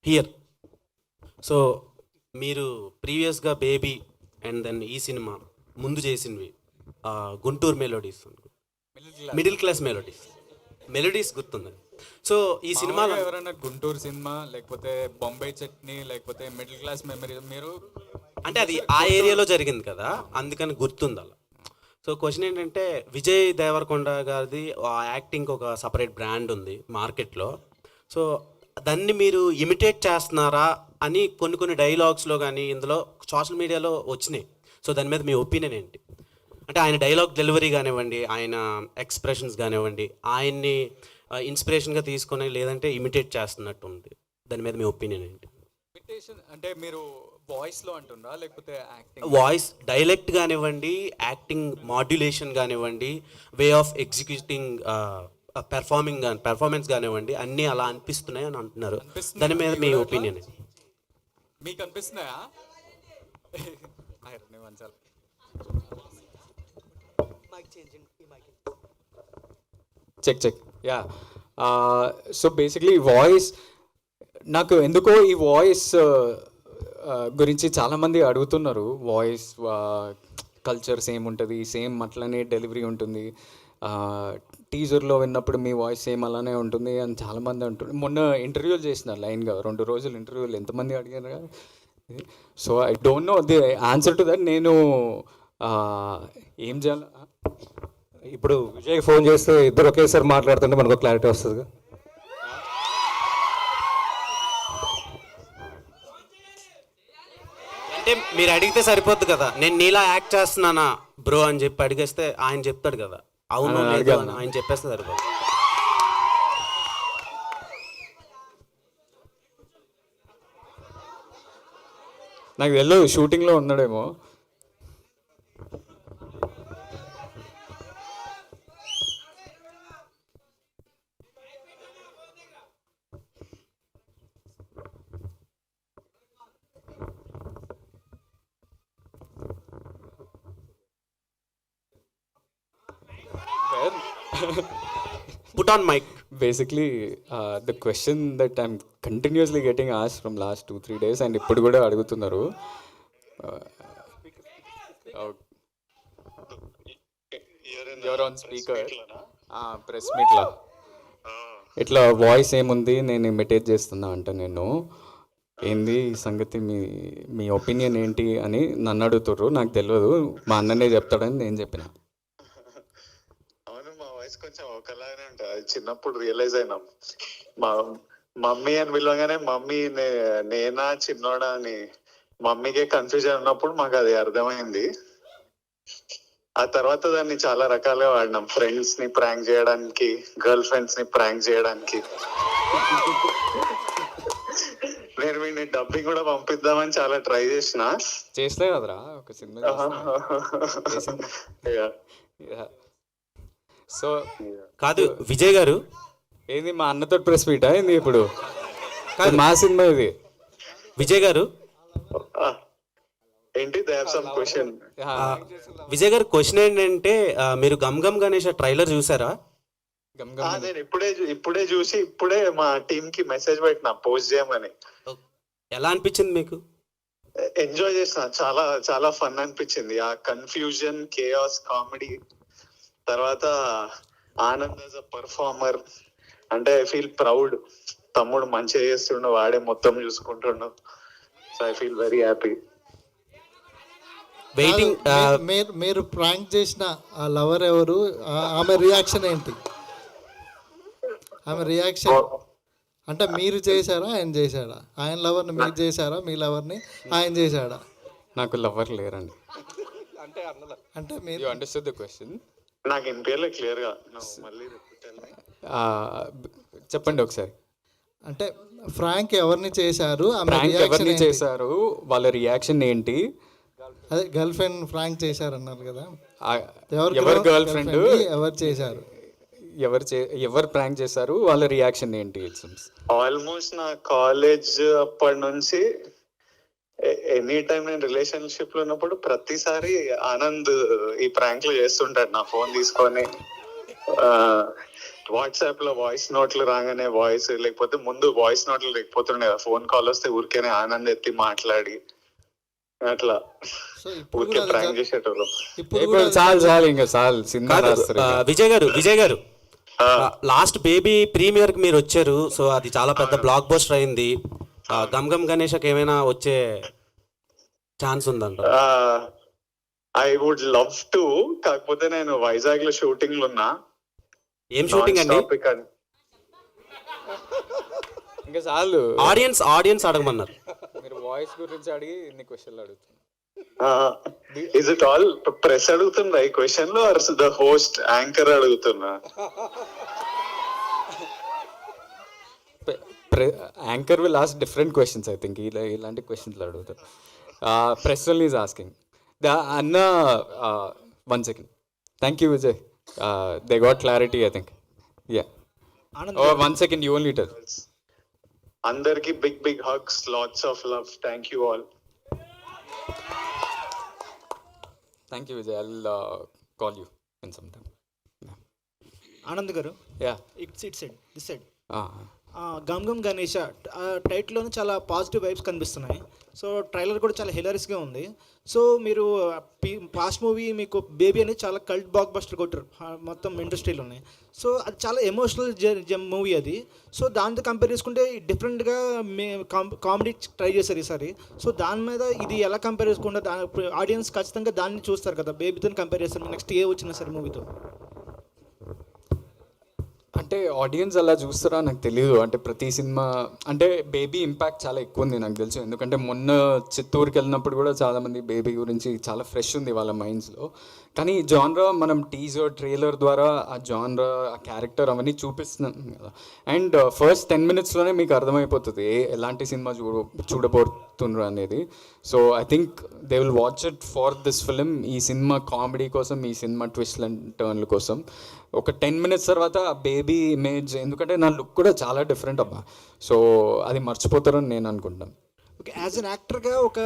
Here. So మీరు ప్రీవియస్గా baby and then ఈ సినిమా ముందు చేసినవి Guntur melodies, middle class melodies, melodies గుర్తుంది. సో ఈ సినిమాలో ఎవరైనా గుంటూరు సినిమా లేకపోతే బొంబాయి చట్నీ లేకపోతే మిడిల్ క్లాస్ మెమరీ మీరు అంటే అది ఆ ఏరియాలో జరిగింది కదా, అందుకని గుర్తుంది అలా. సో క్వశ్చన్ ఏంటంటే, విజయ్ దేవరకొండ గారిది ఆ యాక్టింగ్కి ఒక సపరేట్ బ్రాండ్ ఉంది మార్కెట్లో. సో దాన్ని మీరు ఇమిటేట్ చేస్తున్నారా అని కొన్ని కొన్ని డైలాగ్స్లో కానీ ఇందులో సోషల్ మీడియాలో వచ్చినాయి. సో దాని మీద మీ ఒపీనియన్ ఏంటి? అంటే ఆయన డైలాగ్ డెలివరీ కానివ్వండి, ఆయన ఎక్స్ప్రెషన్స్ కానివ్వండి, ఆయన్ని ఇన్స్పిరేషన్గా తీసుకొని లేదంటే ఇమిటేట్ చేస్తున్నట్టు ఉంది. దాని మీద మీ ఒపీనియన్ ఏంటి? ఇమిటేషన్ అంటే మీరు వాయిస్లో అంటున్నారా లేకపోతే యాక్టింగ్? వాయిస్ డైలెక్ట్ కానివ్వండి, యాక్టింగ్ మాడ్యులేషన్ కానివ్వండి, వే ఆఫ్ ఎగ్జిక్యూటింగ్ పెర్ఫార్మెన్స్ కానివ్వండి, అన్నీ అలా అనిపిస్తున్నాయి అని అంటున్నారు. దాని మీద మీ ఒపీనియన్? మీకు అనిపిస్తున్నాయా? Check yeah. So basically voice, నాకు ఎందుకో ఈ వాయిస్ గురించి చాలామంది అడుగుతున్నారు. వాయిస్ కల్చర్ సేమ్ ఉంటుంది, సేమ్ అట్లనే డెలివరీ ఉంటుంది, టీజర్లో విన్నప్పుడు మీ వాయిస్ సేమ్ అలానే ఉంటుంది అని చాలామంది అంటున్నారు. మొన్న ఇంటర్వ్యూలు చేసినారు లైన్గా 2 రోజులు ఇంటర్వ్యూలు, ఎంతమంది అడిగారు. So I don't know the answer to that. నేను ఏం చేయాలి ఇప్పుడు విజయ్ ఫోన్ చేస్తే ఇద్దరు ఒకేసారి మాట్లాడుతుంటే మనకు క్లారిటీ వస్తుంది. అంటే మీరు అడిగితే సరిపోద్ది కదా, నేను నీలా యాక్ట్ చేస్తున్నానా బ్రో అని చెప్పి అడిగేస్తే ఆయన చెప్తాడు కదా, అవును లేదు అని ఆయన చెప్పేస్తే సరిపోద్ది. నాకు తెలియదు, షూటింగ్లో ఉన్నాడేమో. Put on mic. Basically, the question that I'm continuously getting asked from last 2-3 days and ఇప్పుడు కూడా అడుగుతున్నారు. You're on speaker. ప్రెస్ మీట్లో ఇట్లా వాయిస్ ఏముంది, నేను ఇమిటేట్ చేస్తున్నా అంట. నేను ఏంది సంగతి, మీ ఒపీనియన్ ఏంటి అని నన్ను అడుగుతుర్రు. నాకు తెలియదు, మా అన్ననే చెప్తాడని నేను చెప్పిన. కొంచెం ఒకలాగానే ఉంటుంది. చిన్నప్పుడు రియలైజ్ అయినాం, మా మమ్మీ అని పిలవగానే మమ్మీ నేనా చిన్నోడా అని మమ్మీకే కన్ఫ్యూజన్ ఉన్నప్పుడు మాకు అది అర్థమైంది. ఆ తర్వాత దాన్ని చాలా రకాలుగా వాడినాం. ఫ్రెండ్స్ ని ప్రాంక్ చేయడానికి, గర్ల్ ఫ్రెండ్స్ ని ప్రాంక్ చేయడానికి. నేను వీడిని డబ్బింగ్ కూడా పంపిద్దామని చాలా ట్రై చేస్తే కదరా ఒక సినిమా. సో కాదు విజయ్ గారు, ఏంది మా అన్నతో ప్రెస్ మీటా ఏంది ఇప్పుడు? మా సినిమా ఇది. విజయ్ గారు ఏంటి క్వశ్చన్? విజయ్ గారు క్వశ్చన్ ఏంటంటే, మీరు గమ్ గమ్ గణేష్ ట్రైలర్ చూసారా? నేను ఇప్పుడే చూసి ఇప్పుడే మా టీమ్ కి మెసేజ్ పెట్టినా పోస్ట్ చేయమని. ఎలా అనిపించింది మీకు? ఎంజాయ్ చేసిన, చాలా చాలా ఫన్ అనిపించింది. ఆ కన్ఫ్యూజన్, కేయాస్, కామెడీ, తర్వాత ఆనంద్ యాజ్ అ పర్ఫార్మర్. అంటే ఐ ఫీల్ ప్రౌడ్. తమ్ముడు మంచిగా చేస్తుండు, వాడే మొత్తం చూసుకుంటుండు. So I feel very happy. Waiting. మీరు ప్రాంక్ చేసిన ఆ లవర్ ఎవరు? ఆమె రియాక్షన్ ఏంటి? ఆమె రియాక్షన్ అంటే మీరు చేశారా, ఆయన చేశాడా? ఆయన లవర్ని మీరు చేశారా, మీ లవర్ని ఆయన చేశాడా? నాకు లవర్ లేరండి. అంటే మీరు అండర్స్టాండ్ ద క్వశ్చన్? నాకు ఇంపేర్లే క్లియర్ గా మళ్ళీ చెప్పండి ఒకసారి. అంటే ఫ్రాంక్ ఎవరిని చేశారు, ఎవరిని చేశారు, వాళ్ళ రియాక్షన్ ఏంటి? అదే గర్ల్ ఫ్రెండ్ ఫ్రాంక్ చేశారన్నారు కదా, ఎవరు గర్ల్ ఫ్రెండ్, ఎవరు చేశారు, ఎవరు ప్రాంక్ చేశారు, వాళ్ళ రియాక్షన్ ఏంటి? ఆల్మోస్ట్ నా కాలేజ్ అప్పటి నుంచి ఎనీ టైం నేను రిలేషన్షిప్ లో ఉన్నప్పుడు ప్రతిసారి ఆనంద్ ఈ ప్రాంక్లు చేస్తుంటాడు. నా ఫోన్ తీసుకొని వాట్సాప్ లో వాయిస్ నోట్లు రాగానే వాయిస్, లేకపోతే ముందు వాయిస్ నోట్లు లేకపోతుండే కదా, ఫోన్ కాల్ వస్తే ఊరికేనే ఆనంద్ ఎత్తి మాట్లాడి అట్లా సో ఇప్పుడు ఊరికే కూడా అది ప్రాంక్ జ- చేసేటోళ్ళం. ఇప్పుడు ఇప్పుడు కూడా చాలు ఇంకా సినిమా కాదు రాస్తారు. విజయ్ గారు లాస్ట్ బేబీ ప్రీమియర్ కి మీరు వచ్చారు. సో అది చాలా పెద్ద బ్లాక్ బస్టర్ అయింది. గమ్ గమ్ గణేషకి ఏమైనా వచ్చే ఛాన్స్ ఉందంట? ఐ వుడ్ లవ్ టు, కాకపోతే నేను వైజాగ్ లో షూటింగ్ లో ఉన్నా. ఏం షూటింగ్ అండి? Non-stop ఇక్కడ. ఇంకా చాలు. ఆడియన్స్ అడగమన్నారు. మీరు వాయిస్ గురించి అడిగి ఇన్ని క్వశ్చన్లు అడుగుతున్నారు. ఇస్ ఇట్ ఆల్ ప్రెస్ అడుగుతుందా ఈ క్వశ్చన్ లో, ఆర్ ద హోస్ట్ యాంకర్ అడుగుతున్నా? Anchor will ask different questions I think. ఇలాంటి క్వశ్చన్లు అడుగుతారు. ప్రెస్వల్ ఈజ్ ఆస్కింగ్ అన్న. 1 second. Thank you Vijay. They got clarity I think. Yeah. 1 second, you only tell. అందరికి big big hugs, lots of love. Thank you all. Thank you Vijay. I'll call you in some time. Anand garu, yeah. It's this side. Gam Gam Ganesha టైటిల్లోనే చాలా positive vibes కనిపిస్తున్నాయి. So trailer కూడా చాలా హిలరీస్గా ఉంది. So మీరు past movie మీకు baby అనేది చాలా కల్ట్ బ్లాక్ బస్టర్ కొట్టారు మొత్తం ఇండస్ట్రీలోనే. సో అది చాలా ఎమోషనల్ మూవీ అది. సో దాంతో కంపేర్ చేసుకుంటే డిఫరెంట్గా కామెడీ ట్రై చేశారు ఈసారి. సో దాని మీద ఇది ఎలా కంపేర్ చేసుకుంటే ఆడియన్స్ ఖచ్చితంగా దాన్ని చూస్తారు కదా, బేబీతో కంపేర్ చేస్తారు నెక్స్ట్ ఏ వచ్చినా సరే మూవీతో. అంటే ఆడియన్స్ అలా చూస్తారా నాకు తెలియదు. అంటే ప్రతి సినిమా అంటే బేబీ ఇంపాక్ట్ చాలా ఎక్కువ ఉంది నాకు తెలుసు. ఎందుకంటే మొన్న చిత్తూరుకి వెళ్ళినప్పుడు కూడా చాలామంది బేబీ గురించి చాలా ఫ్రెష్ ఉంది వాళ్ళ మైండ్స్లో. కానీ జాన్రా మనం టీజర్ ట్రైలర్ ద్వారా ఆ జాన్రా ఆ క్యారెక్టర్ అవన్నీ చూపిస్తున్నాం కదా. అండ్ ఫస్ట్ 10 minutesలోనే మీకు అర్థమైపోతుంది ఎలాంటి సినిమా చూడబోతున్నారు అనేది. So I think they will watch it for this film. ఈ సినిమా కామెడీ కోసం, ఈ సినిమా ట్విస్ట్ అండ్ టర్న్ల కోసం. ఒక 10 minutes తర్వాత ఆ బేబీ ఇమేజ్, ఎందుకంటే నా లుక్ కూడా చాలా డిఫరెంట్ అబ్బా. సో అది మర్చిపోతారని నేను అనుకుంటాను. ఓకే, యాజ్ అన్ యాక్టర్గా ఒక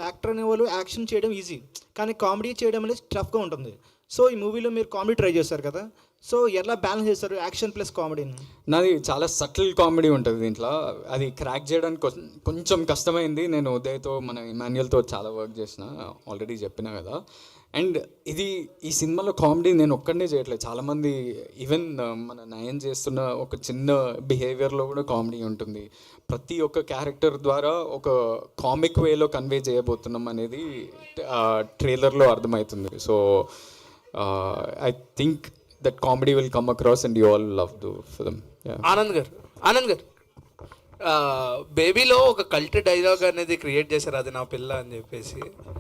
యాక్టర్ అనేవాళ్ళు యాక్షన్ చేయడం ఈజీ, కానీ కామెడీ చేయడం అనేది టఫ్గా ఉంటుంది. సో ఈ మూవీలో మీరు కామెడీ ట్రై చేస్తారు కదా, సో ఎలా బ్యాలెన్స్ చేస్తారు యాక్షన్ ప్లస్ కామెడీని? నాది చాలా సటిల్ కామెడీ ఉంటుంది దీంట్లో. అది క్రాక్ చేయడానికి కొంచెం కష్టమైంది. నేను ఉదయ్తో మన ఇమాన్యుయల్తో చాలా వర్క్ చేసిన, ఆల్రెడీ చెప్పినా కదా. అండ్ ఈ సినిమాలో కామెడీ నేను ఒక్కడనే చేయట్లేదు, చాలామంది ఈవెన్ మన నయన్ చేస్తున్న ఒక చిన్న బిహేవియర్లో కూడా కామెడీ ఉంటుంది. ప్రతి ఒక్క క్యారెక్టర్ ద్వారా ఒక కామిక్ వేలో కన్వే చేయబోతున్నాం అనేది ట్రైలర్లో అర్థమవుతుంది. So I think that comedy will come across and you all love the film. Anand గారు బేబీలో ఒక కల్ట్ డైలాగ్ అనేది క్రియేట్ చేశారు, అది నా పిల్ల అని చెప్పేసి.